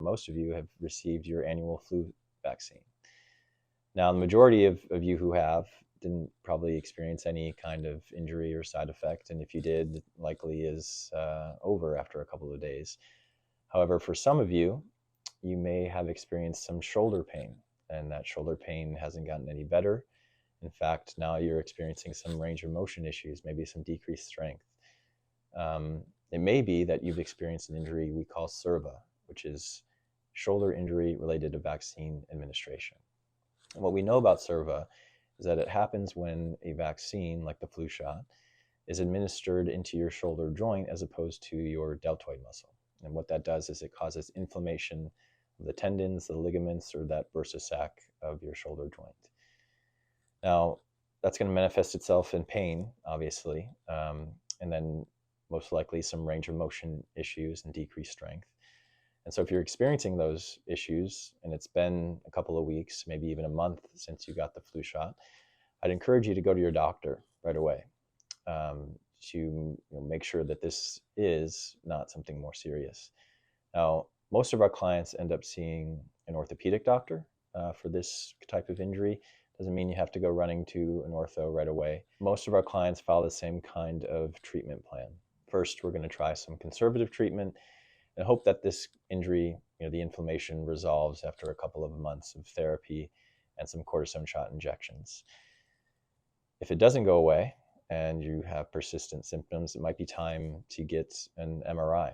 most of you have received your annual flu vaccine. Now, the majority of you who have didn't probably experience any kind of injury or side effect, and if you did, it likely is over after a couple of days. However, for some of you, you may have experienced some shoulder pain, and that shoulder pain hasn't gotten any better. In fact, now you're experiencing some range of motion issues, maybe some decreased strength. It may be that you've experienced an injury we call SIRVA, which is shoulder injury related to vaccine administration. And what we know about SIRVA is that it happens when a vaccine, like the flu shot, is administered into your shoulder joint as opposed to your deltoid muscle. And what that does is it causes inflammation of the tendons, the ligaments, or that bursa sac of your shoulder joint. Now, that's going to manifest itself in pain, obviously, and then most likely some range of motion issues and decreased strength. And so if you're experiencing those issues and it's been a couple of weeks, maybe even a month since you got the flu shot, I'd encourage you to go to your doctor right away to make sure that this is not something more serious. Now, most of our clients end up seeing an orthopedic doctor for this type of injury. Doesn't mean you have to go running to an ortho right away. Most of our clients follow the same kind of treatment plan. First, we're going to try some conservative treatment and hope that this injury, the inflammation, resolves after a couple of months of therapy and some cortisone shot injections. If it doesn't go away and you have persistent symptoms, it might be time to get an MRI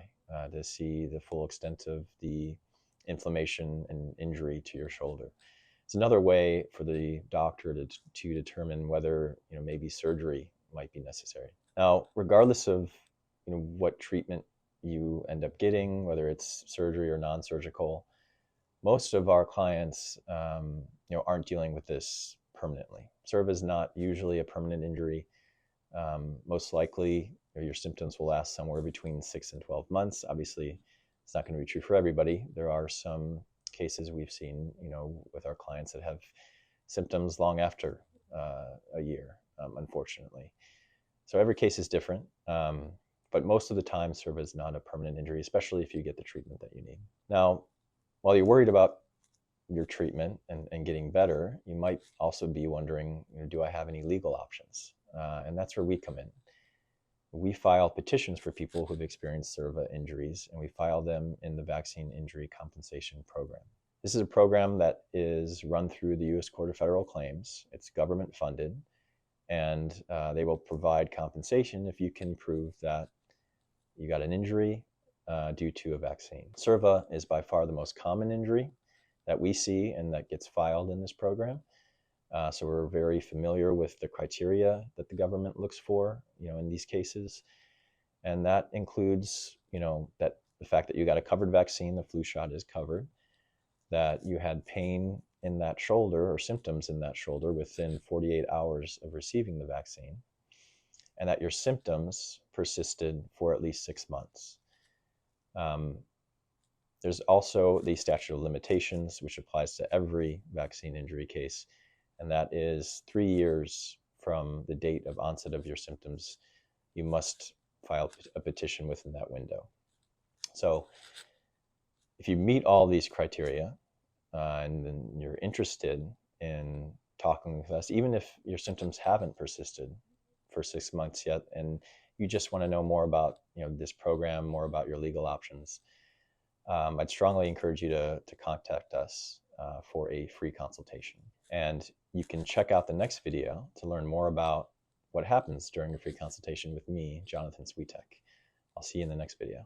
to see the full extent of the inflammation and injury to your shoulder. It's another way for the doctor to determine whether maybe surgery might be necessary. Now, regardless of what treatment you end up getting, whether it's surgery or non-surgical, most of our clients aren't dealing with this permanently. SIRVA is not usually a permanent injury. Most likely, your symptoms will last somewhere between 6 and 12 months. Obviously, it's not going to be true for everybody. There are some cases we've seen, with our clients that have symptoms long after a year, unfortunately. So every case is different, but most of the time, SIRVA is not a permanent injury, especially if you get the treatment that you need. Now, while you're worried about your treatment and getting better, you might also be wondering, do I have any legal options? And that's where we come in. We file petitions for people who've experienced SIRVA injuries, and we file them in the Vaccine Injury Compensation Program. This is a program that is run through the U.S. Court of Federal Claims. It's government funded, and they will provide compensation if you can prove that you got an injury due to a vaccine. SIRVA is by far the most common injury that we see and that gets filed in this program. So we're very familiar with the criteria that the government looks for, in these cases. And that includes, that the fact that you got a covered vaccine, the flu shot is covered, that you had pain in that shoulder or symptoms in that shoulder within 48 hours of receiving the vaccine, and that your symptoms persisted for at least 6 months. There's also the statute of limitations, which applies to every vaccine injury case, and that is 3 years from the date of onset of your symptoms. You must file a petition within that window. So if you meet all these criteria and then you're interested in talking with us, even if your symptoms haven't persisted for 6 months yet, and you just want to know more about this program, more about your legal options, I'd strongly encourage you to contact us for a free consultation. And you can check out the next video to learn more about what happens during a free consultation with me, Jonathan Svitak. I'll see you in the next video.